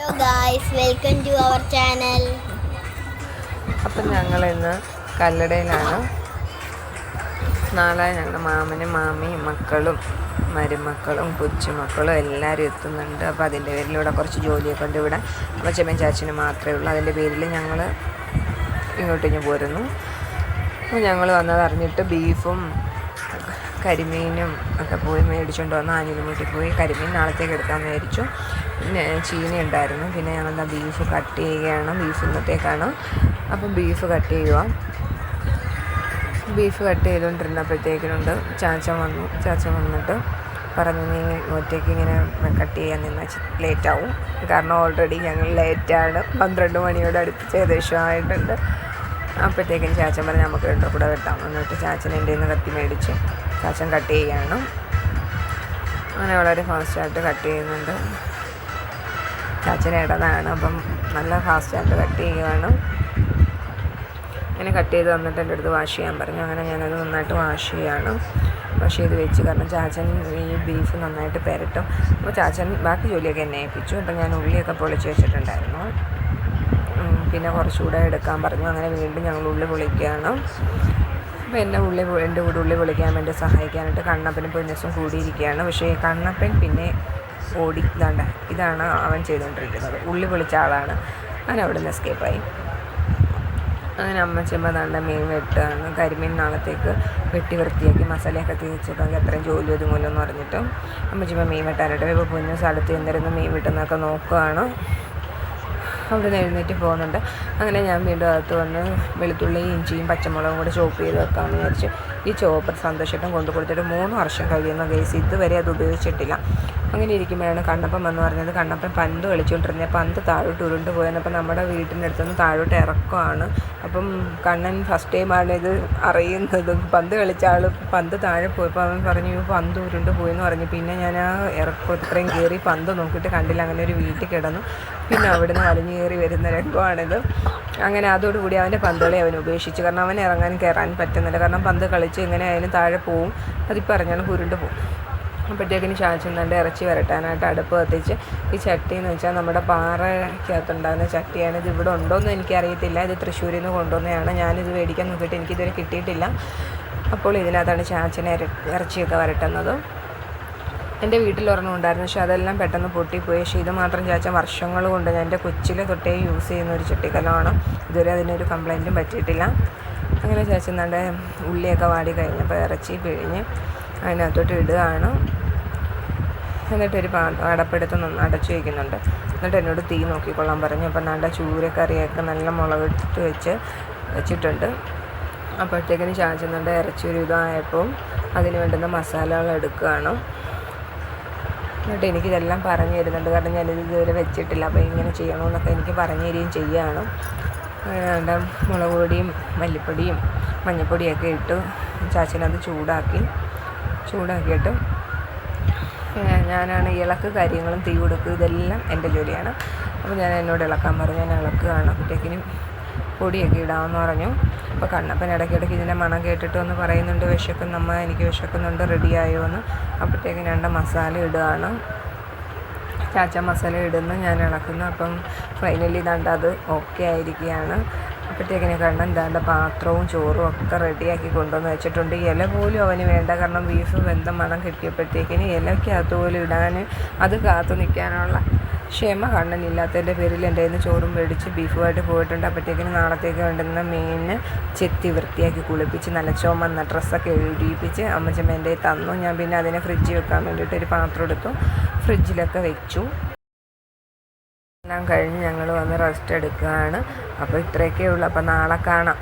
Hello guys, welcome to our channel. അപ്പം ഞങ്ങൾ ഇന്ന് കല്ലടയിലാണ്. നാളെ ഞങ്ങളുടെ മാമനും മാമിയും മക്കളും മരുമക്കളും കൊച്ചുമക്കളും എല്ലാവരും എത്തുന്നുണ്ട്. അപ്പോൾ അതിൻ്റെ പേരിൽ ഇവിടെ കുറച്ച് ജോലിയൊക്കെ ഉണ്ട്. ഇവിടെ അമ്മച്ചമ്മയും ചാച്ചനും മാത്രമേ ഉള്ളൂ. അതിൻ്റെ പേരിൽ ഞങ്ങൾ ഇങ്ങോട്ടിഞ്ഞ് പോരുന്നു. അപ്പോൾ ഞങ്ങൾ വന്നതറിഞ്ഞിട്ട് ബീഫും കരിമീനും ഒക്കെ പോയി മേടിച്ചുകൊണ്ട് വന്ന് ആഞ്ഞിലും വീട്ടിൽ പോയി കരിമീൻ നാളത്തേക്ക് എടുക്കാമെന്ന് വിചാരിച്ചു. പിന്നെ ചീനി ഉണ്ടായിരുന്നു. പിന്നെ ഞങ്ങളുടെ ബീഫ് കട്ട് ചെയ്യുകയാണ്. ബീഫ് ഇന്നത്തേക്കാണ്. അപ്പം ബീഫ് കട്ട് ചെയ്യുക. ബീഫ് കട്ട് ചെയ്തുകൊണ്ടിരുന്നപ്പോഴത്തേക്കിനുണ്ട് ചാച്ചൻ വന്നു. ചാച്ചൻ വന്നിട്ട് പറഞ്ഞു, നീ ഒറ്റയ്ക്ക് ഇങ്ങനെ കട്ട് ചെയ്യാൻ നിന്നാൽ ലേറ്റാവും. കാരണം ഓൾറെഡി ഞങ്ങൾ ലേറ്റാണ്. 12 മണിയോട് അടുപ്പിച്ച് ഏകദേശമായിട്ടുണ്ട്. അപ്പോഴത്തേക്കും ചാച്ചൻ പറഞ്ഞ് നമുക്ക് രണ്ടോ കൂടെ വെട്ടാം. എന്നിട്ട് ചാച്ചൻ എൻ്റെ നിന്ന് കത്തി മേടിച്ച് ചാച്ചൻ കട്ട് ചെയ്യുകയാണ്. അങ്ങനെ വളരെ ഫാസ്റ്റായിട്ട് കട്ട് ചെയ്യുന്നുണ്ട്. ചാച്ചൻ ഇടതാണ്, അപ്പം നല്ല ഫാസ്റ്റായിട്ട് കട്ട് ചെയ്യുകയാണ്. അങ്ങനെ കട്ട് ചെയ്ത് വന്നിട്ട് എൻ്റെ അടുത്ത് വാഷ് ചെയ്യാൻ പറഞ്ഞു. അങ്ങനെ ഞാനത് നന്നായിട്ട് വാഷ് ചെയ്യുകയാണ്. വാഷ് ചെയ്ത് വെച്ച്, കാരണം ചാച്ചൻ ഈ ബീഫ് നന്നായിട്ട് പെരട്ടും. അപ്പോൾ ചാച്ചൻ ബാക്കി ജോലിയൊക്കെ എന്നെ ഏൽപ്പിച്ചു. അപ്പം ഞാൻ ഉള്ളിയൊക്കെ പൊളിച്ച് വെച്ചിട്ടുണ്ടായിരുന്നു. പിന്നെ കുറച്ചുകൂടെ എടുക്കാൻ പറഞ്ഞു. അങ്ങനെ വീണ്ടും ഞങ്ങൾ ഉള്ളി പൊളിക്കുകയാണ്. അപ്പോൾ എൻ്റെ കൂടെ ഉള്ളി പൊളിക്കാൻ വേണ്ടി സഹായിക്കാനായിട്ട് കണ്ണപ്പനും പൊന്നസും കൂടിയിരിക്കുകയാണ്. പക്ഷേ കണ്ണപ്പൻ പിന്നെ ഓടി ഇതാണ് അവൻ ചെയ്തുകൊണ്ടിരിക്കുന്നത്. ഉള്ളി പൊളിച്ച ആളാണ്. അങ്ങനെ അവിടെ നിന്ന് എസ്കേപ്പായി. അങ്ങനെ അമ്മച്ചമ്മ മീൻ വെട്ടാണ്. കരിമീൻ നാളത്തേക്ക് വെട്ടി വൃത്തിയാക്കി മസാലയൊക്കെ തേച്ചിട്ടൊക്കെ അത്രയും ജോലി ഒതുങ്ങുമല്ലോ എന്ന് പറഞ്ഞിട്ട് അമ്മച്ചമ്മ മീൻ വെട്ടാനായിട്ട് ഇപ്പോൾ പൊന്നസ് അടുത്ത് എന്തിരുന്ന് മീൻ വെട്ടുന്നതൊക്കെ നോക്കുകയാണ്. അവിടെ നിന്ന് എഴുന്നേറ്റ് പോകുന്നുണ്ട്. അങ്ങനെ ഞാൻ വീണ്ടും അകത്ത് വന്ന് വെളുത്തുള്ളി ഇഞ്ചിയും പച്ചമുളകും കൂടെ ചോപ്പ് ചെയ്ത് വെക്കാമെന്ന് വിചാരിച്ചു. ഈ ചോപ്പർ സന്തോഷമായിട്ടും കൊണ്ടു കൊടുത്തിട്ട് 3 വർഷം കഴിയുന്ന കേസ് ഇതുവരെ അത് ഉപയോഗിച്ചിട്ടില്ല. അങ്ങനെ ഇരിക്കുമ്പോഴാണ് കണ്ണപ്പൻ വന്ന് പറഞ്ഞത്. കണ്ണപ്പൻ പന്ത് കളിച്ചുകൊണ്ടിരുന്ന പന്ത് താഴോട്ട് ഉരുണ്ട് പോയെന്നപ്പോൾ നമ്മുടെ വീട്ടിൻ്റെ അടുത്തുനിന്ന് താഴോട്ട് ഇറക്കമാണ്. അപ്പം കണ്ണൻ ഫസ്റ്റ് ടൈമാണ് ഇത് അറിയുന്നത്. പന്ത് കളിച്ച ആൾ പന്ത് താഴെ പോയപ്പോൾ അവൻ പറഞ്ഞു പന്ത് ഉരുണ്ട് പോയെന്ന് പറഞ്ഞു. പിന്നെ ഞാൻ ആ ഇറക്കത്രയും കയറി പന്ത് നോക്കിയിട്ട് കണ്ടില്ല. അങ്ങനെ ഒരു വീട്ടിൽ കിടന്നു. പിന്നെ അവിടുന്ന് വലിഞ്ഞു കയറി വരുന്ന രംഗമാണിത്. അങ്ങനെ അതോടുകൂടി അവൻ്റെ പന്ത് കളി അവൻ ഉപേക്ഷിച്ചു. കാരണം അവൻ ഇറങ്ങാൻ കയറാൻ പറ്റുന്നില്ല. കാരണം പന്ത് കളിച്ച് എങ്ങനെ ആയാലും താഴെ പോവും. അതിപ്പോൾ അറിഞ്ഞാലും ഉരുണ്ട് പോവും. അപ്പോഴത്തേക്കിന് ചാച്ചൻ ഇറച്ചി വരട്ടാനായിട്ട് അടുപ്പ് കത്തിച്ച്, ഈ ചട്ടി എന്ന് വെച്ചാൽ നമ്മുടെ പാറയ്ക്കകത്തുണ്ടാകുന്ന ചട്ടിയാണ്. ഇത് ഇവിടെ ഉണ്ടോയെന്ന് എനിക്കറിയത്തില്ല. ഇത് തൃശ്ശൂരിൽ നിന്ന് കൊണ്ടുവന്നതാണ്. ഞാനിത് മേടിക്കാൻ നോക്കിയിട്ട് എനിക്കിതുവരെ കിട്ടിയിട്ടില്ല. അപ്പോൾ ഇതിനകത്താണ് ചാച്ചൻ ഇറച്ചിയൊക്കെ വരട്ടുന്നത്. എൻ്റെ വീട്ടിൽ ഒരെണ്ണം ഉണ്ടായിരുന്നു. പക്ഷേ അതെല്ലാം പെട്ടെന്ന് പൊട്ടിപ്പോയി. പക്ഷേ ഇത് മാത്രം ചാച്ചൻ വർഷങ്ങൾ കൊണ്ട് ഞാൻ എൻ്റെ കൊച്ചിലെ തൊട്ടേ യൂസ് ചെയ്യുന്ന ഒരു ചട്ടിക്കലമാണ്. ഇതുവരെ അതിനൊരു കംപ്ലൈൻറ്റും പറ്റിയിട്ടില്ല. അങ്ങനെ ചാച്ചൻ ഉള്ളിയൊക്കെ വാടി കഴിഞ്ഞപ്പോൾ ഇറച്ചി പിഴിഞ്ഞ് അതിനകത്തോട്ട് ഇടുകയാണ്. എന്നിട്ടൊരു അടപ്പെടുത്ത് അടച്ചു വയ്ക്കുന്നുണ്ട്. എന്നിട്ട് എന്നോട് തീ നോക്കിക്കൊള്ളാൻ പറഞ്ഞു. അപ്പം ചൂരക്കറിയൊക്കെ നല്ല മുളകിട്ട് വെച്ചിട്ടുണ്ട്. അപ്പോഴത്തേക്കിന് ചാച്ചൻ ഇറച്ചി ഒരു ഇതായപ്പോൾ അതിന് വേണ്ടുന്ന മസാലകൾ എടുക്കുകയാണ്. എന്നിട്ട് എനിക്കിതെല്ലാം പറഞ്ഞു തരുന്നുണ്ട്. കാരണം ഞാനിത് ഇതുവരെ വെച്ചിട്ടില്ല. അപ്പോൾ ഇങ്ങനെ ചെയ്യണമെന്നൊക്കെ എനിക്ക് പറഞ്ഞു തരികയും ചെയ്യുകയാണ്. മുളക് പൊടിയും മല്ലിപ്പൊടിയും മഞ്ഞൾപ്പൊടിയൊക്കെ ഇട്ട് ചാച്ചനത് ചൂടാക്കിയിട്ട് ഞാനാണ് ഇളക്ക് കാര്യങ്ങളും തീ കൊടുക്കുക ഇതെല്ലാം എൻ്റെ ജോലിയാണ്. അപ്പോൾ ഞാൻ എന്നോട് ഇളക്കാൻ പറഞ്ഞു. ഞാൻ ഇളക്കുകയാണ്. അപ്പോഴത്തേക്കിനും പൊടിയൊക്കെ ഇടാമെന്ന് പറഞ്ഞു. അപ്പോൾ കണ്ണപ്പൻ ഇടയ്ക്കിടയ്ക്ക് ഇതിൻ്റെ മണം കേട്ടിട്ട് ഒന്ന് പറയുന്നുണ്ട്, വിശക്കുന്നമ്മ, എനിക്ക് വിശക്കുന്നുണ്ട്, റെഡിയായോ എന്ന്. അപ്പോഴത്തേക്കും മസാല ഇടുകയാണ്. ചാച്ച മസാല ഇടുന്നു, ഞാൻ ഇളക്കുന്നു. അപ്പം ഫൈനലി അത് ഓക്കെ ആയിരിക്കുകയാണ്. അപ്പോഴത്തേക്കിനെ കണ്ണൻ പാത്രവും ചോറും ഒക്കെ റെഡിയാക്കി കൊണ്ടുവന്ന് വെച്ചിട്ടുണ്ട്. ഇല പോലും അവന് വേണ്ട. കാരണം ബീഫ് വെന്ത മണം കിട്ടിയപ്പോഴത്തേക്കിന് ഇലയ്ക്കകത്ത് പോലും ഇടാൻ അത് കാത്തു നിൽക്കാനുള്ള ക്ഷമ കണ്ണനില്ലാത്തതിൻ്റെ പേരിൽ എൻ്റെ കയ്യിൽ നിന്ന് ചോറും മേടിച്ച് ബീഫുമായിട്ട് പോയിട്ടുണ്ട്. അപ്പോഴത്തേക്കിന് നാളത്തേക്ക് വേണ്ടുന്ന മീനിന് ചെത്തി വൃത്തിയാക്കി കുളിപ്പിച്ച് നല്ല ചുമന്ന ഡ്രസ്സൊക്കെ എഴുതിപ്പിച്ച് അമ്മച്ചമ്മ എൻ്റെ തന്നു. ഞാൻ പിന്നെ അതിനെ ഫ്രിഡ്ജിൽ വെക്കാൻ വേണ്ടിയിട്ട് ഒരു പാത്രം എടുത്തു. ഫ്രിഡ്ജിലൊക്കെ വെച്ചു. എല്ലാം കഴിഞ്ഞ് ഞങ്ങൾ വന്ന് റെസ്റ്റ് എടുക്കുകയാണ്. അപ്പോൾ ഇത്രയൊക്കെ ഉള്ളൂ. അപ്പോൾ നാളെ കാണാം.